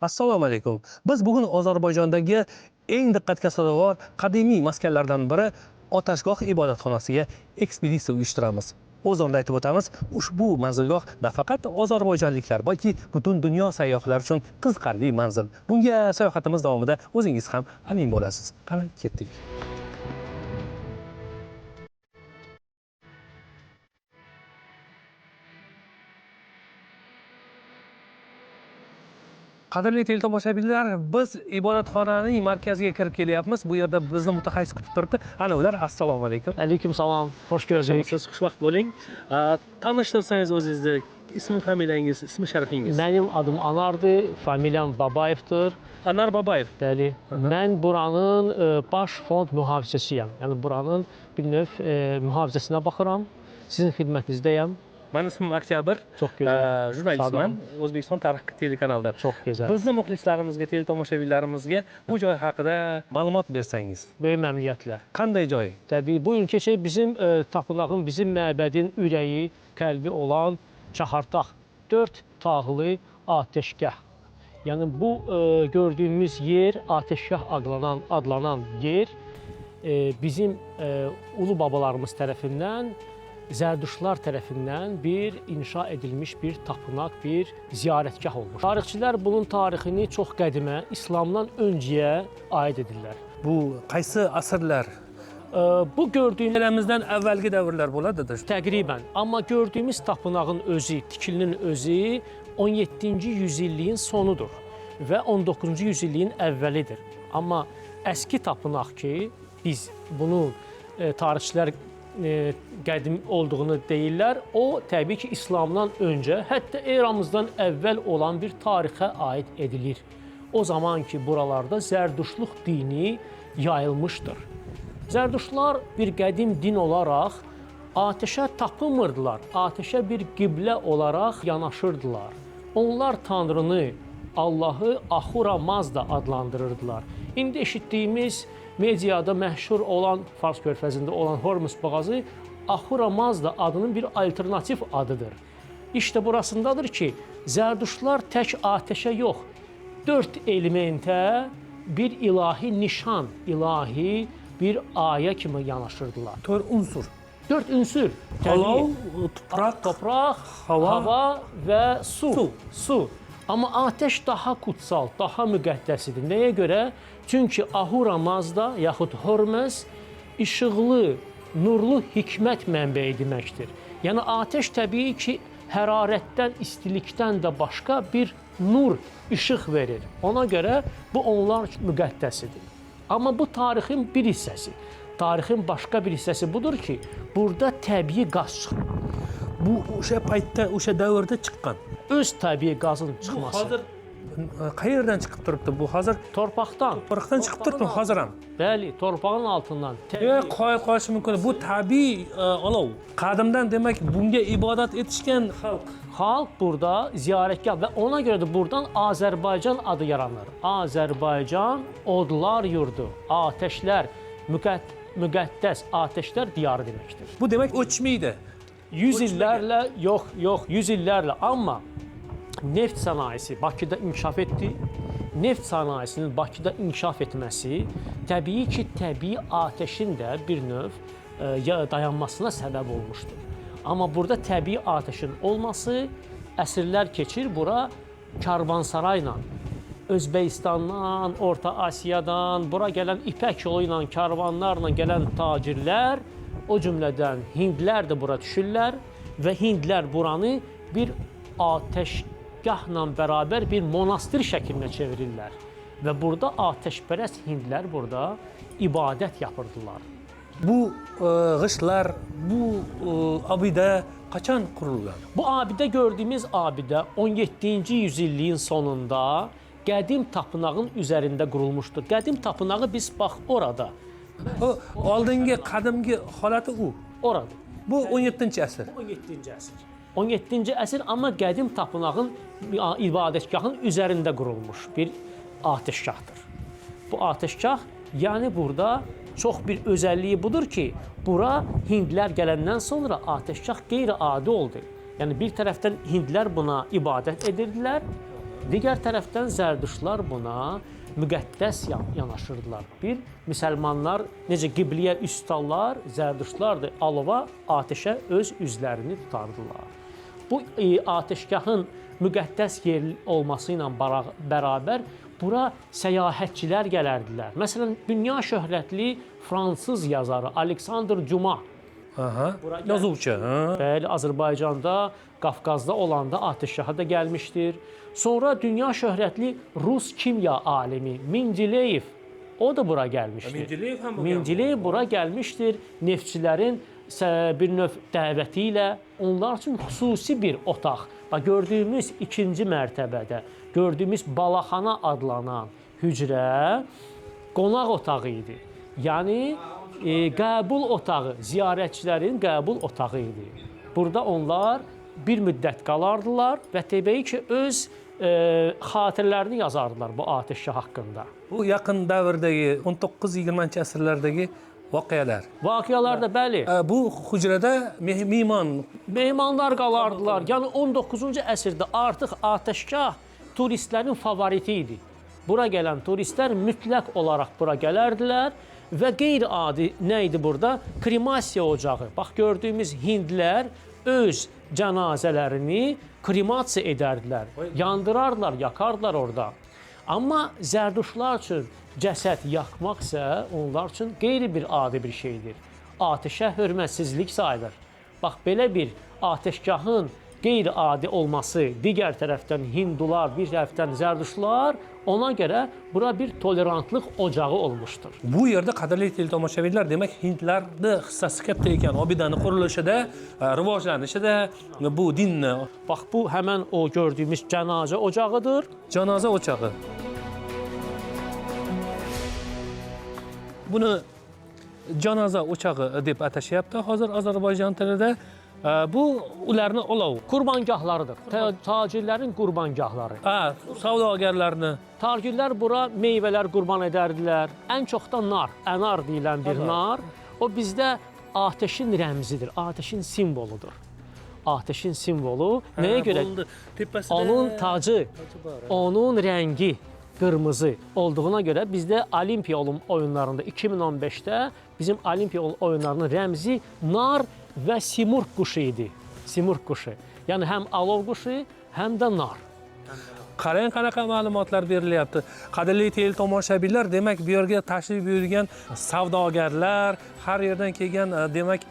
Assalomu alaykum. Biz bugun Ozarbayjondagi eng diqqatga sazovor qadimiy maskanlardan biri Otashgoh ibodatxonasiga ekspeditsiya uyushtiramiz. O'z o'rnida aytib o'tamiz, ushbu manzilgoh nafaqat ozarbayjonliklar, balki butun dunyo sayyohlar uchun qiziqarli manzil. Bunga sayohatimiz davomida o'zingiz ham amin bo'lasiz. Qani ketdik. Qadrli teletomoshabinlar, biz ibodatxonaning markaziga kirib kelyapmiz. Bu yerda bizni mutaxassis kutib turibdi. Ana ular. Assalomu alaykum. Aleyküm salam, hoş gördük. Siz xushvaqt bo'ling. Tanishtirsangiz o'zingizni, ismi, familiyangiz, ismi sharifingiz. Benim adım Anar'dır, familiyam Babayev'dir. Anar Babayev. Bəli. Ben buranın baş fond mühafizəçiyəm. Yəni buranın bir növ mühafizəsinə baxıram. Sizin xidmətinizdəyəm. Benim ismim Oktyabr. Çox gözəl. Jurnalistman. O'zbekiston tarix telekanalida. Çox gözəl. Bizni muxlislarimizga, teletomoshabinlarimizga bu joy haqida ma'lumot bersangiz. Böyük məmnuniyyətlə. Qanday joy? Təbii bugün keçək bizim tapınağın, bizim məbədin ürəyi, qəlbi olan Çaxartaq. 4 tağlı ateşgah. Yəni bu gördüyümüz yer, ateşgah adlanan yer bizim ulu babalarımız tərəfindən, Zərdüştlər tərəfindən bir inşa edilmiş bir tapınaq, bir ziyarətgah olmuş. Tarixçilər bunun tarixini çox qədimə, İslamdan öncəyə aid edirlər. Bu qaysi asrlar? Bu gördüyümüz Eramizdən əvvəlki dövrlər buladıdır. təqribən, amma gördüyümüz tapınağın özü, tikilinin özü 17-ci yüzilliyin sonudur və 19-cu yüzilliyin əvvəlidir. Amma əski tapınaq ki, biz bunu tarixçilər qədim olduğunu deyirlər, o təbii ki, İslamdan öncə, hətta eramızdan əvvəl olan bir tarixə aid edilir. O zaman ki, buralarda Zərdüştluq dini yayılmışdır. Zərdüştlar bir qədim din olaraq ateşə tapınmırdılar, ateşə bir qiblə olaraq yanaşırdılar. Onlar Tanrını, Allahı Ahura Mazda adlandırırdılar. İndi eşitdiyimiz mediada məşhur olan, Fars körfəzində olan Hormuz boğazı Ahura Mazda adının bir alternativ adıdır. İşte burasındadır ki, Zərdüştlar tək ateşə yox, 4 elementə bir ilahi nişan, ilahi bir ayə kimi yanaşırdılar. 4 unsur. 4 ünsür. Olav, toprak, hava və su. Amma ateş daha kutsal, daha müqəddəsidir. Nəyə görə? Çünki Ahura Mazda yaxud Hormuz işıqlı, nurlu hikmət mənbəyi deməkdir. Yəni ateş təbii ki, hərarətdən, istilikdən də başqa bir nur, işıq verir. Ona görə bu onlar üçün müqəddəsidir. Amma bu tarixin bir hissəsi. Tarixin başqa bir hissəsi budur ki, burada təbii qaz çıxır. Bu o'sha paytda, o'sha davrda chiqqan. Öz təbii qazın çıxması. Hozir qayerdan chiqib turibdi bu? Hozir torpaqdan. Torpaqdan chiqib turibdi hozir ham. Bəli, torpağın altından. Qoyib qolishi mumkin. Bu tabiiy olov. Qadimdan demak bunga ibodat etishgan xalq. Xalq burada ziyarətgah və ona görə də buradan Azərbaycan adı yaranır. Azərbaycan odlar yurdu, ateşlər, müqəddəs ateşlər diyarı deməkdir. Bu demək ölçməydi. 100 illərlə, yox, 100 illərlə, amma neft sənayesi Bakıda inkişaf etdi. Neft sənayesinin Bakıda inkişaf etməsi təbii ki, təbii ateşin də bir növ dayanmasına səbəb olmuşdur. Amma burada təbii ateşin olması əsrlər keçir, bura karvansarayla, Özbəkistandan, Orta Asiyadan, bura gələn İpək yolu ilə, karvanlarla gələn tacirlər, o cümlədən Hindlər də bura düşürlər və Hindlər buranı bir ateşgahla bərabər bir monastir şəklinə çevirirlər. Və burada ateşpərəst Hindlər burada ibadət yapırdılar. Bu qışlar, bu abidə qaçan qurulgan? Bu abidə gördüyümüz abidə 17-ci yüzilliyin sonunda qədim tapınağın üzərində qurulmuşdur. Qədim tapınağı biz bax orada. O oldingi qadimgi holati u. Orada. Bu 17-ci əsr. 17-ci əsr. 17-ci əsr, amma qədim tapınağın ibadətgahın üzərində qurulmuş bir ateşgahdır. Bu ateşgah, yəni burada çox bir özəlliyi budur ki, bura Hindlər gələndən sonra ateşgah qeyri-adi oldu. Yəni bir tərəfdən Hindlər buna ibadət edirdilər, Digər tərəfdən Zərdüştlər buna müqəddəs yanaşırdılar. Bir, müsəlmanlar necə qibliyə üst tutarlar, Zərdüştlər də alova, atəşə öz üzlərini tutardılar. Bu atəşgahın müqəddəs yer olması ilə bərabər bura səyahətçilər gələrdilər. Məsələn, dünya şöhrətli fransız yazarı Aleksandr Cuma. Yazıcı. Bəli, Azərbaycanda, Qafqazda olanda atəşgaha da gəlmişdir. Sonra dünya şöhrətli Rus kimya alimi Mendeyev, o da bura gəlmişdir. Mendeyev bura gəlmişdir. Neftçilərin bir növ dəvəti ilə onlar üçün xüsusi bir otaq. Gördüyümüz ikinci mərtəbədə, gördüyümüz balaxana adlanan hücrə qonaq otağı idi. Yəni, qəbul otağı, ziyarətçilərin qəbul otağı idi. Burada onlar bir müddət qalardılar və təbii ki, öz xatirələrini yazardılar bu atəşgah haqqında. Bu yaxın dövrdəki 19-20-ci əsrlərdəki vaqiələr. Vaqiələr də bəli. Bu hücrədə mehmanlar qalardılar. Yəni 19-cu əsrdə artıq atəşgah turistlərin favoriti idi. Bura gələn turistlər mütləq olaraq bura gələrdilər və qeyri-adi nə idi burada? Kremasiya ocağı. Bax, gördüyümüz hindlər öz cənazələrini kremasiya edərdilər. Yandırardılar, yakardılar orada. Amma Zərdüştlər üçün cəsəd yakmaq isə onlar üçün qeyri bir adi bir şeydir. Atəşə hörmətsizlik sayılır. Bax, belə bir atəşgahın qeyri-adi olması, digər tərəfdən hindular, bir tərəfdən Zərdüştlər, ona görə bura bir tolerantlıq ocağı olmuşdur. Bu yerdə qədərli tamaşaçılar, demək hindlərdə hissəsi katta ekan, obidanın qurilishida, rivojlanishida bu dinni. Bax, bu həmən o gördüyümüz cənazə ocağıdır. Cənazə ocağı. Bunu cənazə ocağı deb atashayapti hozir Azərbaycan tilida. Bu ularni olov. Qurbangahlarıdır. Tacirlərin qurbangahları. Savdogarlarni. Tacirlər bura meyvələr qurban edərdilər. Ən çox da nar, ənar deyilən bir nar. O bizdə atəşin rəmzidir, atəşin simvoludur. Atəşin simvolu nəyə görə? Onun tacı, onun rəngi qırmızı olduğuna görə bizdə Olimpiya oyunlarında 2015-də bizim Olimpiya oyunlarının rəmzi nar və simurq quşu idi. Simurq quşu. Yəni həm alov quşu, həm də nar. Qarang qanaqa ma'lumotlar berilyapti. Qadrli teletomoshabinlar, demak bu yerga tashrif buyurgan savdogarlar, har yerdan kelgan demak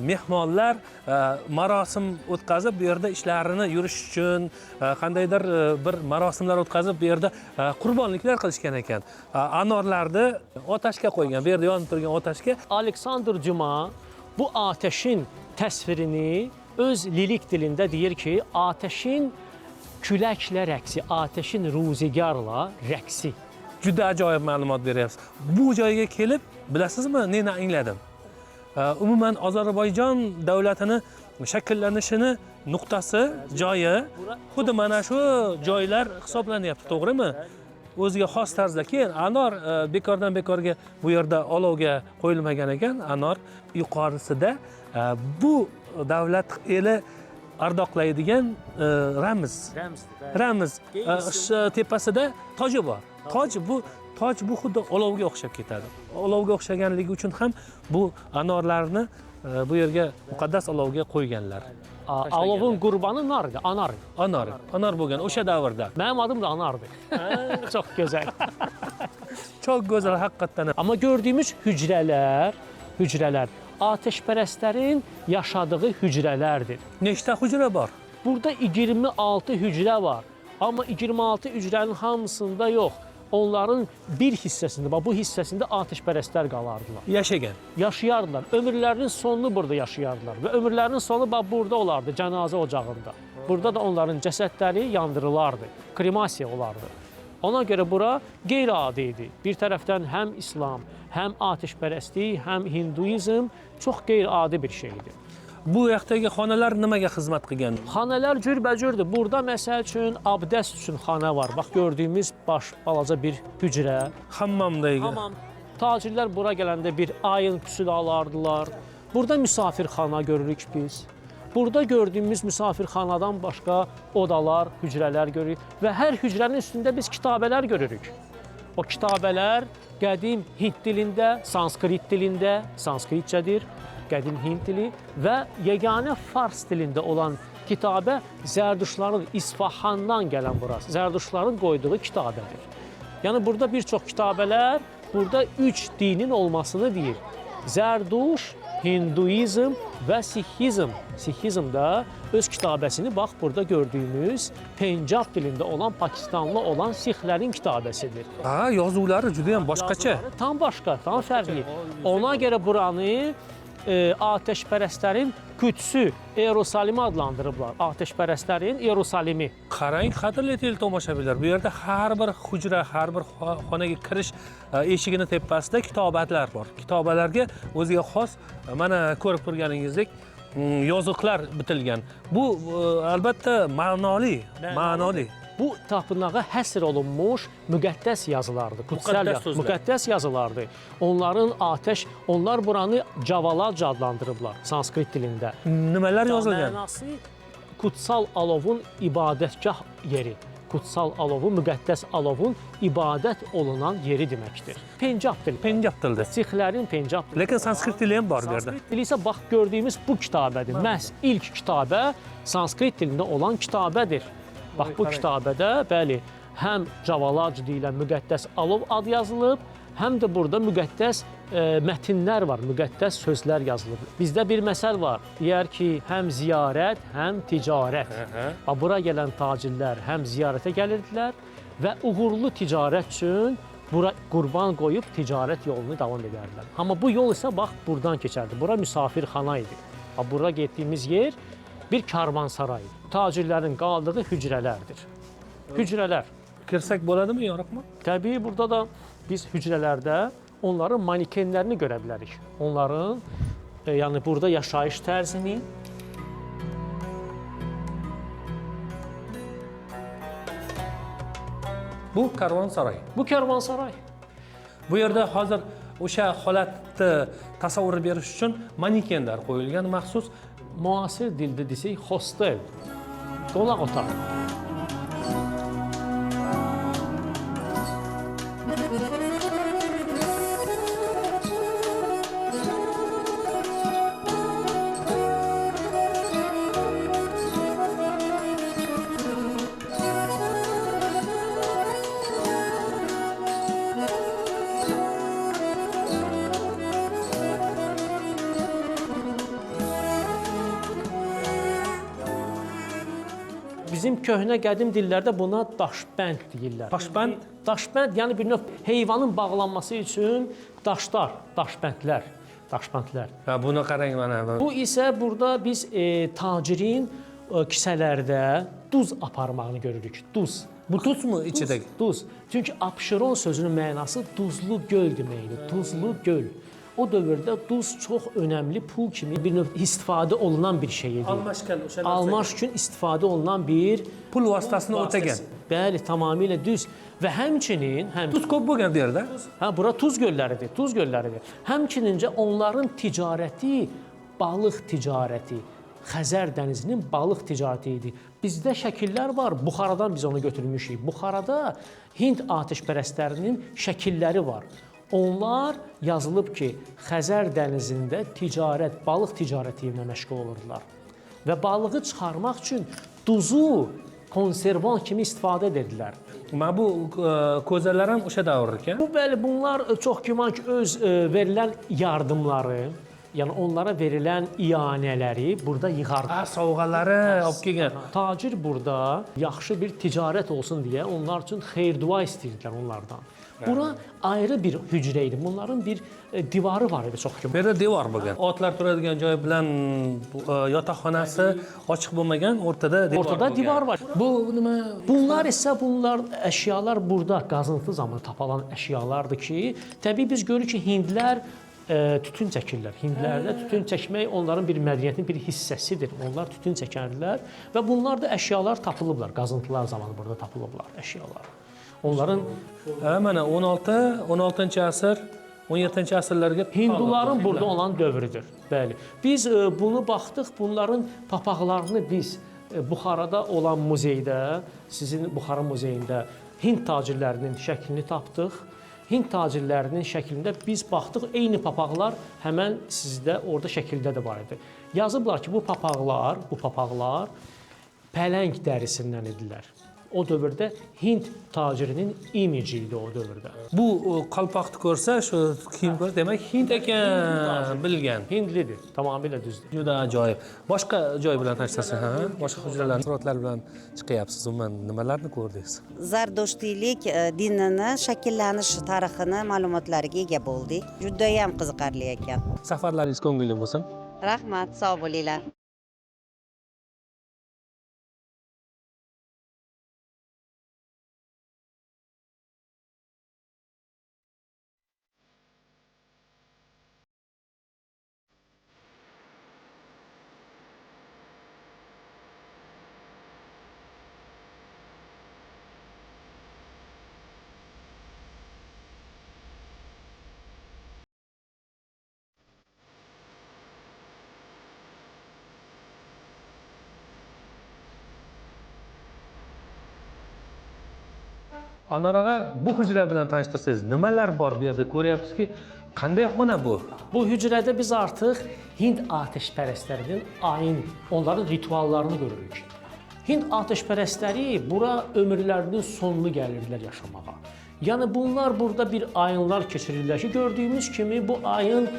mehmonlar marosim o'tkazib bu yerda ishlarini yurish uchun qandaydir bir marosimlar o'tkazib bu yerda qurbonliklar qilishgan ekan. Anorlarni otashga qo'ygan, bu yerda yonib turgan otashga. Aleksandr Cuma bu atəşin təsvirini öz lirik dilində deyir ki, atəşin küləklə rəqsi, atəşin ruzigarla rəqsi. Juda ajoyib ma'lumot beryapsiz. Bu joyga kelib, bilasizmi, neni angladim? Umuman Ozarbayjon davlatini shakllanishini nuqtasi, joyi xuddi mana shu joylar hisoblanyapti, to'g'rimi? O'ziga xos tarzda. Keyin anor bekordan bekorga bu yerda olovga qo'yilmagan ekan. Anor yuqorisida bu davlat eli ardoqlaydigan ramz. Tepasida toji bor. Toj bu xuddi olovga o'xshab ketadi. Olovga o'xshaganligi uchun ham bu anorlarni bu yerga muqaddas olovga qo'yganlar. Alovun qurbanı nardır, anar. Anar bo'lgan o'sha davrda. Mənim adım da Anardır. Çox gözəl. Çox gözəl həqiqətən. Amma gördüyümüz hücrələr atəşpərəstlərin yaşadığı hücrələrdir. Neçə hücrə var? Burada 26 hücrə var. Amma 26 hücrənin hamısında yox. Onların bir hissəsində, bu hissəsində atəşpərəstlər qalardılar. Yaşayardılar. Ömürlərinin sonunu burada yaşayardılar. Və ömürlərinin sonu burada olardı, cənazə ocağında. Burada da onların cəsədləri yandırılardı, kremasiya olardı. Ona görə bura qeyri-adi idi. Bir tərəfdən həm İslam, həm atəşpərəstlik, həm hinduizm çox qeyri-adi bir şeydir. Bu yaxdagi xonalar nimaga xizmat qilgan? Xanalar cürbəcürdür. Burada məsəl üçün abdəst üçün xana var. Bax, gördüyümüz balaca bir hücrə. Hammamdaydı. Hammam. Tacirlər bura gələndə bir ayın qüsül alardılar. Burada misafirxana görürük biz. Burada gördüyümüz misafirxanadan başqa odalar, hücrələr görürük və hər hücrənin üstündə biz kitabələr görürük. O kitabələr qədim Hind dilində, sanskrit dilində, sanskritcədir, qədim Hind dili və yeganə fars dilində olan kitabə Zərdüştlərin İsfahandan gələn burası, Zərdüştlərin qoyduğu kitabədir. Yəni burada bir çox kitabələr burada 3 dinin olmasını deyir. Zərduş, Hinduizm və Sihizm. Sihizm də öz kitabəsini bax burada gördüyümüz Pencab dilində olan, Pakistanlı olan Sihlərin kitabəsidir. Ha, yozuvları judayam boshqacha. Tam başqa, tam fərqli. Ona görə buranı ateşpərəstlərin Qüdsü, Yerusalimi adlandırıblar. Ateşpərəstlərin Yerusalimi. Qarang, qadrli teletomoshabinlar, bu yerda har bir hujra, har bir xonaga kirish eshigini tepasida kitobatlar bor. Kitobalarga o'ziga xos, mana ko'rib turganingizdek, yozuqlar bitilgan. Bu albatta ma'noli. Bu tapınağa həsr olunmuş müqəddəs yazılardır, müqəddəs yazılardır. Onlar buranı Cavaladca adlandırıblar sanskrit dilində. Nimalar yozilgan? Mənası kutsal alovun ibadətgah yeri. Kutsal alovu, müqəddəs alovun ibadət olunan yeri deməkdir. Pencab dili. Pencab dilida. Sixlərin Pencab dili. Lekin sanskrit dili ham bor bu yerda. Sanskrit dili isə bax gördüyümüz bu kitabədir. Məhz ilk kitabə sanskrit dilində olan kitabədir. Bax bu kitabədə, bəli, həm Cavalac deyilən müqəddəs alov adı yazılıb, həm də burada müqəddəs mətinlər var, müqəddəs sözlər yazılıb. Bizdə bir məsəl var, deyər ki, həm ziyarət, həm ticarət. Bura gələn tacirlər həm ziyarətə gəlirdilər və uğurlu ticarət üçün bura qurban qoyub ticarət yolunu davam edərdilər. Amma bu yol isə bax buradan keçərdi. Bura misafirxana idi. Bura getdiyimiz yer bir karvansaray. Tacirlərin qaldığı hücrələrdir. Hücrələr. Kirsak bo'ladimi, yo'qmi? Təbii burada da biz hücrələrdə onların manekenlərini görə bilərik. Onların yəni burada yaşayış tərzini. Bu karvonsaroy. Bu karvansaray. Bu yerda hozir o'sha holatni tasavvur berish uchun manekenlar qo'yilgan maxsus. Müasir dildə desək, hostel, qonaq otağı. Bizim köhnə qədim dillərdə buna daşbənd deyirlər. Daşbənd? Daşbənd, yəni bir növ heyvanın bağlanması üçün daşlar, daşbəndlər. Ha, buna qarang mana. Bu isə burada biz tacirin kisələrdə duz aparmağını görürük. Duz. Bu tuzmu içindəki? Duz. Çünki Abşeron sözünün mənası duzlu göl deməkdir. Duzlu göl. O dövrdə duz çox önəmli pul kimi bir növ istifadə olunan bir şey idi. Almaq üçün istifadə olunan bir pul vasitəsini ötəgən. Bəli, tamamilə düz. Və həmçinin tuz ko'p bo'lgan bu yerda. Bura tuz gölləridir, tuz gölləridir. Həmçinincə onların ticarəti, balıq ticarəti, Xəzər dənizinin balıq ticarəti idi. Bizdə şəkillər var, Buxaradan biz onu götürmüşük. Buxarada Hind atəşpərəstlərinin şəkilləri var. Onlar yazılıb ki, Xəzər dənizində ticarət, balıq ticarəti ilə məşğul olurdular. Və balığı çıxarmaq üçün duzu konservan kimi istifadə edirdilər. Bu kozələrin o'sha davrdir. Bu bəli, bunlar çox güman ki, öz verilən yardımları, yəni onlara verilən iyanələri burada yığardı. Sovğaları olub gələn. Tacir burada yaxşı bir ticarət olsun deyə onlar üçün xeyir-dua istəyirdilər onlardan. Bura ayrı bir hücrə idi. Bunların bir divarı var idi çox güman. Burada divar bo'lgan. Otlar turadigan joy bilan yotoqxonasi ochiq bo'lmagan, o'rtada divar var. Bu nima? Bunlar isə əşyalar burada qazıntı zamanı tapılan əşyalardır ki, təbii biz görürük ki, hindlər tütün çəkirlər. Hindlərdə tütün çəkmək onların bir mədəniyyətin bir hissəsidir. Onlar tütün çəkərlər və bunlar da əşyalar tapılıblar. Qazıntılar zamanı burada tapılıblar əşyalar. Onların mana 16-cı əsr 17-ci əsrlərə Hinduların burada olan dövrüdür. Bəli. Biz bunu baxdıq, bunların papaqlarını biz Buxarada olan muzeydə, sizin Buxara muzeyində Hind tacirlərinin şəklini tapdıq. Hind tacirlərinin şəklində biz baxdıq, eyni papaqlar həmən sizdə orada şəkildə də var idi. Yazıblar ki, bu papaqlar pələng dərisindən idilər. O dövrdə Hind tacirinin imici idi o dövrdə. Bu qalpaqni ko'rsa, shu kiyim ko'rsa, demak Hind ekan, bilgan. Hindlidir, tamamilə düzdür. Juda ajoyib. Boshqa joy bilan tanishasiz, ha? Boshqa hujralar, suratlar bilan chiqyapsiz. Umuman nimalarni ko'rdingiz? Zardo'shtiylik dinini shakllanish tarixini ma'lumotlariga ega bo'ldik. Juda ham qiziqarli ekan. Safarlaringiz ko'ngilli bo'lsin. Rahmat, sog' bo'linglar. Anor og'a, bu hujra bilan tanishtirsangiz, nimalar bor bu yerda ko'ryapsizki, qanday xona bu? Bu hücrədə biz artıq Hind atəşpərəstlərinin ayın, onların rituallarını görürük. Hind atəşpərəstləri bura ömürlərinin sonunu gəlirdilər yaşamağa. Yəni bunlar burada bir ayınlar keçirirlər ki, gördüyümüz kimi bu ayın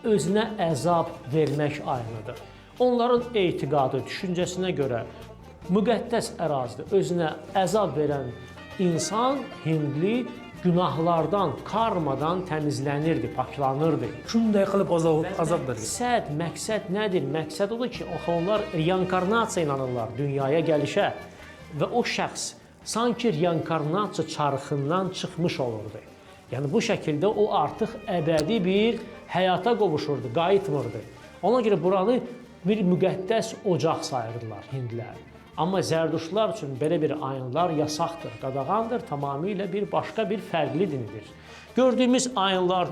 özünə əzab vermək ayınıdır. Onların etiqadı, düşüncəsinə görə müqəddəs ərazidə özünə əzab verən insan, hindli günahlardan, karmadan təmizlənirdi, paklanırdı. Shunday qilib azob berdi. Məqsəd nədir? Məqsəd odur ki, onlar reinkarnasiya inanırlar dünyaya gəlişə və o şəxs sanki reinkarnasiya çarxından çıxmış olurdu. Yəni bu şəkildə o artıq əbədi bir həyata qovuşurdu, qayıtmırdı. Ona görə buranı bir müqəddəs ocaq sayırdılar hindlər. Amma zərduşlar üçün belə bir ayınlar yasaqdır, qadağandır, tamamilə bir başqa bir fərqli dinidir. Gördüyümüz ayınlar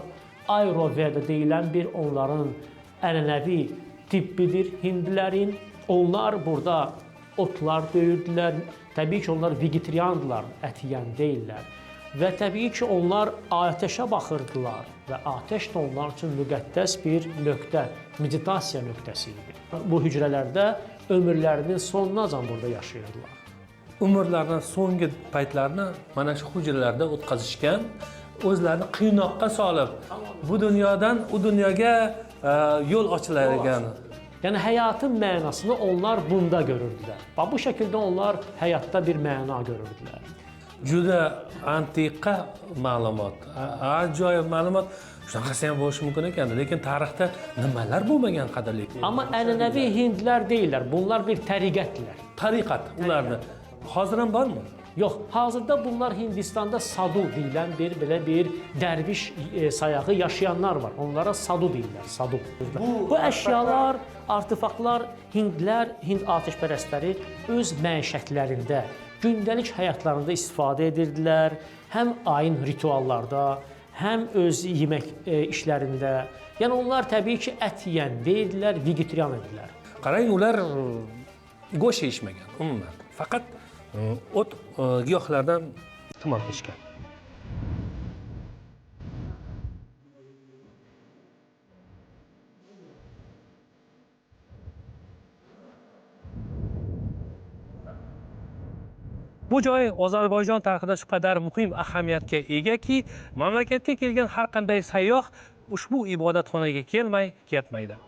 Ayurveda deyilən bir onların ənənəvi tibbidir hindlilərin. Onlar burada otlar döyürdülər. Təbii ki, onlar vegetariandılar, ət yeyən deyillər. Və təbii ki, onlar atəşə baxırdılar və atəş də onlar üçün müqəddəs bir nöqtə, meditasiya nöqtəsi idi. Bu hücrələrdə ömürlərinin sonunacan burada yaşayırdılar. Umrlarning so'nggi paytlarini mana shu hujralarda o'tkazishgan, o'zlarini qiynoqqa solib, bu dunyodan u dunyoga yo'l ochilar ekan. Yəni həyatın mənasını onlar bunda görürdülər. Və bu şəkildə onlar həyatda bir məna görürdülər. Juda antiqa ma'lumot, ajoyib ma'lumot. Shunaqasi ham bo'lishi mumkin ekan, lekin tarixda nimalar bo'lmagan qadrli. Amma ənənəvi hindlər deyillər, bunlar bir təriqətdirlər. Tariqat ularni hozir ham bormi? Yox, hazırda bunlar Hindistanda sadu deyilən belə bir dərviş sayağı yaşayanlar var. Onlara sadu deyirlər, sadu. Bu əşyalar, artefaktlar hindlər, Hind atəşpərəstləri öz məişətlərində, gündəlik həyatlarında istifadə edirdilər. Həm ayın rituallarda, həm öz yemək işlərində. Yəni onlar təbii ki, ət yeyən deyildilər, vegetarian idilər. Qarang, ular go'sht yeyishmagan umuman. Faqat o't giyohlardan iste'mol qilishgan. Bu joy Ozarbayjon tarixida shu qadar muhim ahamiyatga egaki, mamlakatga kelgan har qanday sayyoh ushbu ibodatxonaga kelmay ketmaydi.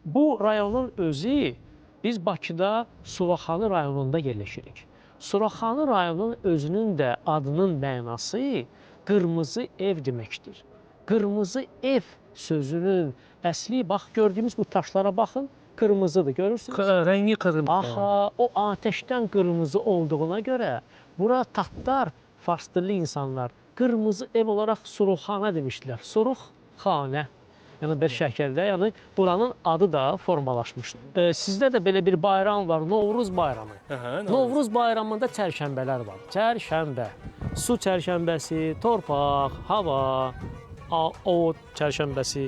Bu rayonun özü, biz Bakıda Suraxanı rayonunda yerləşirik. Suraxanı rayonunun özünün də adının mənası qırmızı ev deməkdir. Qırmızı ev sözünün əsli, bax gördüyümüz bu taşlara baxın, qırmızıdır, görürsünüz? Rəngi qırmızı. Aha, o ateşdən qırmızı olduğuna görə bura tatlar, fars dilli insanlar qırmızı ev olaraq Suruxana demişdilər. Suruxanə. Yəni bir şəkildə, yəni buranın adı da formalaşmışdır. Sizdə də belə bir bayram var, Novruz bayramı. Novruz bayramında çərşənbələr var. Çərşənbə, su çərşənbəsi, torpaq, hava, od çərşənbəsi.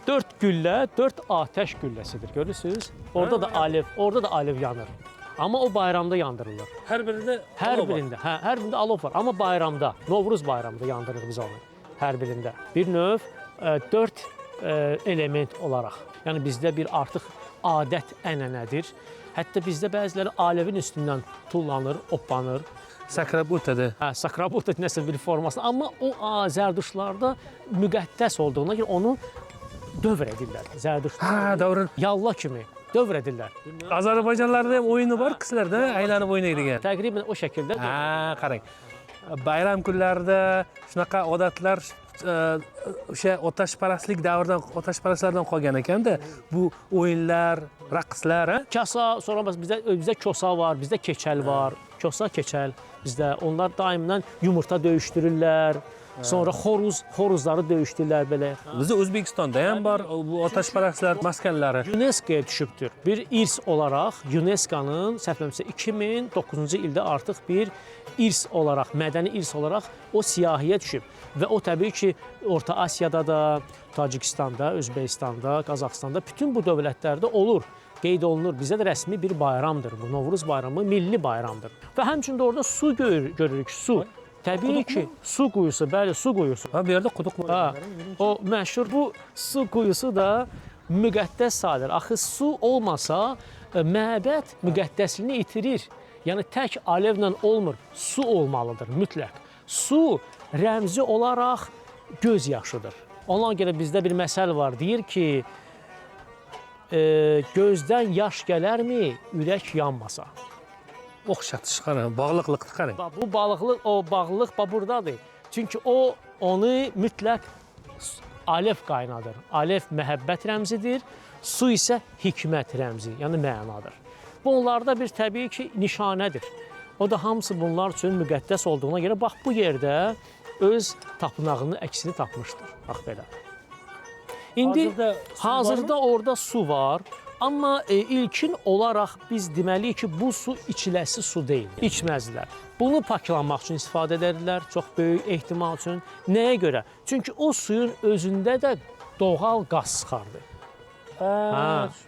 4 güllə, 4 atəş gülləsidir. Görürsüz? Orada da alev yanır. Amma o bayramda yandırılır. Hər birində Hər birində alov var. Amma bayramda, Novruz bayramında yandırırıq biz onu. Hər birində. Bir növ 4 element olaraq. Yəni bizdə bir artıq adət ənənədir. Hətta bizdə bəziləri alevin üstündən tullanır, oppanır. Sakrabutadır. Sakrabuta nəsə bir forması. Amma o Zərdüştlarda müqəddəs olduğuna görə onu dövr edirlər. Zərdüştlar Doğru. yalla kimi dövr edirlər. Azərbaycanlarda ham oyunu var, qizlarda aylanib o'ynaydigan. Təqribən o şəkildə. Qarang. Bayram kunlarida shunaqa odatlar o'sha otashparastlik davridan, otashparastlardan qolgan ekanda, bu o'yinlar, raqslar, Kasa, sonra bizdə kosa var, bizdə keçəl var. Kosa, keçəl bizdə. Onlar daimindən yumurta döyüşdürürlər. Sonra xoruzları döyüşdürürlər belə. Bizdə O'zbekistonda ham bor bu otashparastlar maskanlari. UNESCO-ya düşübdür. Bir irs olaraq UNESCO-nun səhvləmirəmsə 2009-cu ildə artıq bir irs olaraq, mədəni irs olaraq o siyahıya düşüb. Və o təbii ki, Orta Asiyada da, Tacikistanda, Özbəkistanda, Qazaxstanda bütün bu dövlətlərdə olur. Qeyd olunur. Bizdə də rəsmi bir bayramdır. Bu Novruz bayramı milli bayramdır. Və həmçində orada su görürük, su. Təbii ki, su quyusu, bəli, su quyusu. Bu yerdə quduq var. O məşhur bu su quyusu da müqəddəs sayılır. Axı su olmasa məbəd müqəddəsliyini itirir. Yəni tək alevlə olmur. Su olmalıdır mütləq. Su rəmzi olaraq göz yaşıdır. Ona görə bizdə bir məsəl var. Deyir ki, gözdən yaş gələrmi, ürək yanmasa? Oxşatış qarang, bağlılıqlıqdır qarang. Bu bağlılıq buradadır. Çünki o onu mütləq alev qaynadır. Alev məhəbbət rəmzidir, su isə hikmət rəmzi, yəni mənadır. Bunlarda bir təbii ki, nişanədir. O da hamısı bunlar üçün müqəddəs olduğuna görə bax bu yerdə öz tapınağının əksini tapmışdır. Bax belə. İndi hazırda orada su var. Amma ilkin olaraq biz deməliyik ki, bu su içiləsi su deyil, içməzlər. Bunu paklamaq üçün istifadə edərlər, çox böyük ehtimal üçün. Nəyə görə? Çünki o suyun özündə də doğal qaz çıxardı.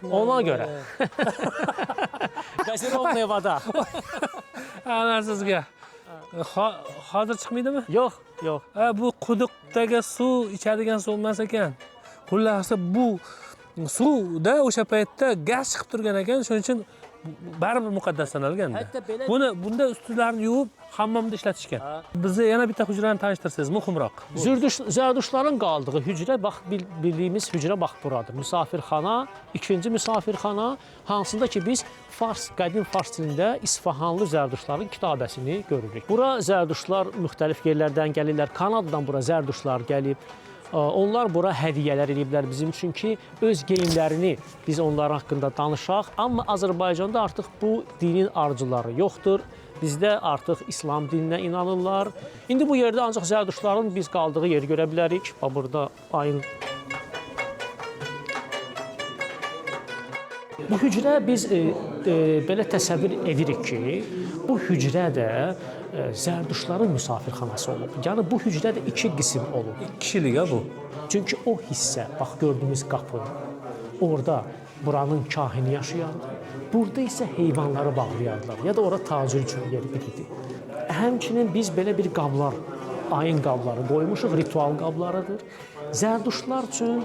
Ona görə. Məsələn, o nevada. Anasızga. Hozir chiqmaydimi? Yox, yox. Bu quduqdagi suv ichadigan suv emas ekan. Xullas bu suvda o'sha paytda gaz chiqib turgan ekan, shuning uchun baribir muqaddas sanalganda. Bunda ustilarini yuvib hammomda ishlatishgan. Bizni yana bitta hujrani tanishtirsangiz muhimroq. Zərdüştların qaldığı hücrə, bax bildiyimiz hücrə bax buradır. Misafirxana, ikinci misafirxana, hansında ki biz qədim fars dilində İsfahanlı Zərdüştların kitabəsini görürük. Bura Zərdüştlar müxtəlif yerlərdən gəlirlər. Kanadadan bura Zərdüştlar gəlib. Onlar bura hədiyyələr ediblər bizim üçün ki, öz geyimlərini biz onların haqqında danışaq. Amma Azərbaycanda artıq bu dinin arzuları yoxdur. Bizdə artıq İslam dininə inanırlar. İndi bu yerdə ancaq Zərdüştların biz qaldığı yeri görə bilərik. Burada ayın. Bu hücrə biz belə təsəvvür edirik ki, bu hücrə də Zərdüştların müsafirxanası olub. Yəni bu hücrədə 2 qism olub. Kişilik bu. Çünki o hissə, bax gördüyümüz qapı, orada buranın kahini yaşayardı. Burada isə heyvanları bağlayardılar. Ya da ora tacir üçün yer idi. Həmçinin biz belə bir qablar, ayın qabları qoymuşuq, ritual qablarıdır. Zərdüştlar üçün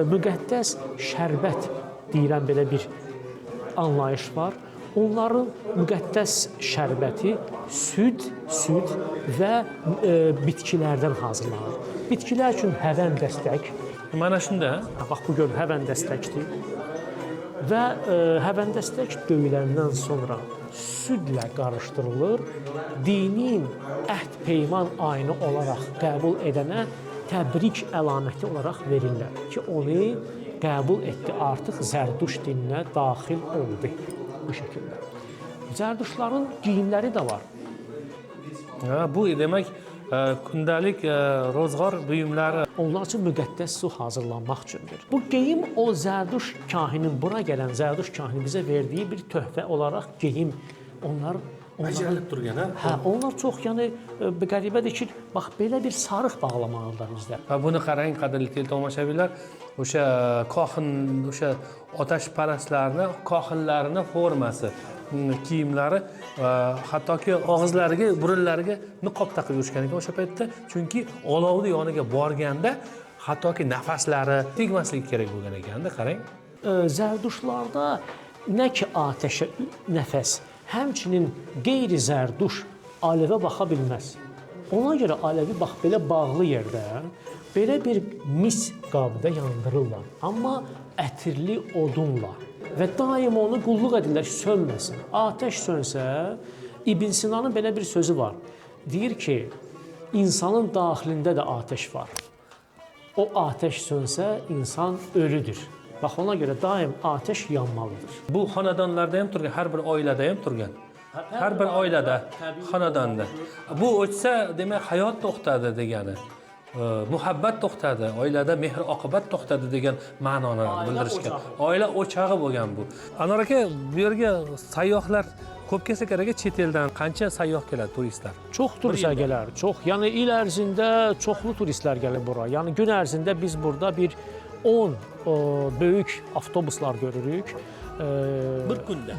müqəddəs şərbət deyilən belə bir anlayış var. Onların müqəddəs şərbəti süd və bitkilərdən hazırlanır. Bitkilər üçün həvən dəstək. Mana shunda. Bax bu gör həvən dəstəkdir. Və həvən dəstək döyüləndən sonra südlə qarışdırılır. Dinin əhd peyman ayını olaraq qəbul edənə təbrik əlaməti olaraq verirlər ki, onu qəbul etdi, artıq Zərduş dininə daxil oldu. Bu şəkildə. Zərdüştların geyimləri də var. Bu demək kundalik ro'zg'or buyumlari. Onlar üçün müqəddəs su hazırlanmaq üçündür. Bu geyim o Zərduş kahinin, bura gələn Zərduş kahinin bizə verdiyi bir töhfə olaraq geyim. Onlar Becərilib turgan, ha? Hə, onlar çox, yəni qəribədir ki, bax belə bir sarıq bağlamalılar bizdə. Va buni qarang, qadrli tomoshabinlar, o'sha kohin, o'sha otashparastlarni kohinlarini formasi, kiyimlari, hattoki og'izlariga, burunlariga niqob taqib yurishgan ekan o'sha paytda, chunki olovni yoniga borganda hattoki nafaslari tegmasligi kerak bo'lgan ekanda, qarang. Zərduşlarda nə ki atəşə nəfəs, həmçinin qeyri-zərduş alevə baxa bilməz. Ona görə alevi bax belə bağlı yerdə, belə bir mis qabda yandırırlar. Amma ətirli odunla və daim onu qulluq edirlər ki, sönməsin. Atəş sönsə, İbn Sinanın belə bir sözü var. Deyir ki, insanın daxilində də atəş var. O atəş sönsə, insan ölüdür. Bax, ona görə daim atəş yanmalıdır. Bu xonadonlarda ham turgan, har bir oilada ham turgan. Har bir oilada, xonadonda. Bu o'chsa, demak, hayot to'xtadi degani. Muhabbat to'xtadi, oilada mehr oqibat to'xtadi degan ma'noni bildirishgan. Oila o'chog'i bo'lgan bu. Anor aka, bu yerga sayyohlar ko'p kelsa kerak, chet eldan qancha sayyoh keladi, turistlar? Çox turistlər gələr, çox. Yəni il ərzində çoxlu turistlər gəlir bura. Yəni gün ərzində biz burada bir 10 böyük avtobuslar görürük.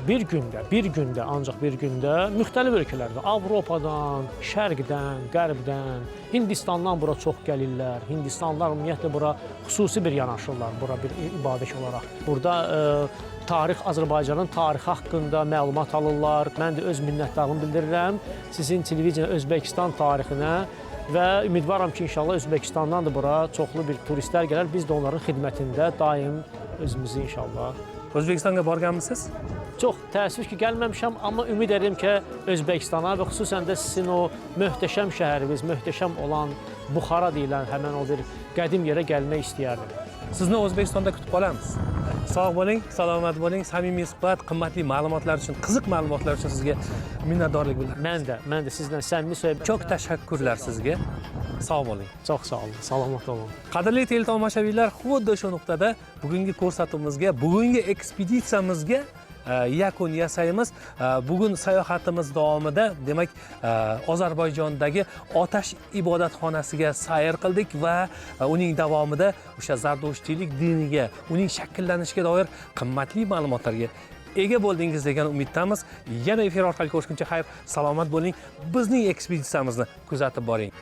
Bir gündə, ancaq bir gündə müxtəlif ölkələrdən, Avropadan, Şərqdən, Qərbdən, Hindistandan bura çox gəlirlər. Hindistanlılar ümumiyyətlə bura xüsusi bir yanaşırlar, bura bir ibadət olaraq. Burada Azərbaycanın tarixi haqqında məlumat alırlar. Mən də öz minnətdarlığımı bildirirəm sizin televiziya Özbəkistan tarixinə və ümidvaram ki, inşallah Özbəkistandan da bura çoxlu bir turistlər gələr. Biz də onların xidmətində daim özümüzü inşallah. O'zbekistonga borganmisiz? Çox təəssüf ki, gəlməmişəm, amma ümid edirəm ki, Özbəkistana və xüsusən də sizin o möhtəşəm şəhəriniz, möhtəşəm olan Buxara deyilən həmən o bir qədim yerə gəlmək istəyərdim. Sizni O'zbekistonda kutib qolamiz. Sog' bo'ling, salomat bo'ling, samimiy suhbat, qimmatli ma'lumotlar uchun, qiziq ma'lumotlar uchun sizga minnatdorlik bildiraman. Mən də sizdən səmimi söhbət. Çok tashakkurlar sizga. Sog' bo'ling. Çox sağ olun, salamat olun. Qadrli teletomoshabinlar, xuddi shu nuqtada bugungi ko'rsatuvimizga, bugungi ekspeditsiyamizga yakun yasaymiz. Bugun sayohatimiz davomida, demak, Ozarbayjondagi otash ibodatxonasiga sayr qildik va uning davomida o'sha zardoshtilik diniga, uning shakllanishiga doir qimmatli ma'lumotlarga ega bo'ldingiz degan umiddamiz. Yana efir orqali ko'rishguncha xayr, salomat bo'ling. Bizning ekspeditsiyamizni kuzatib boring.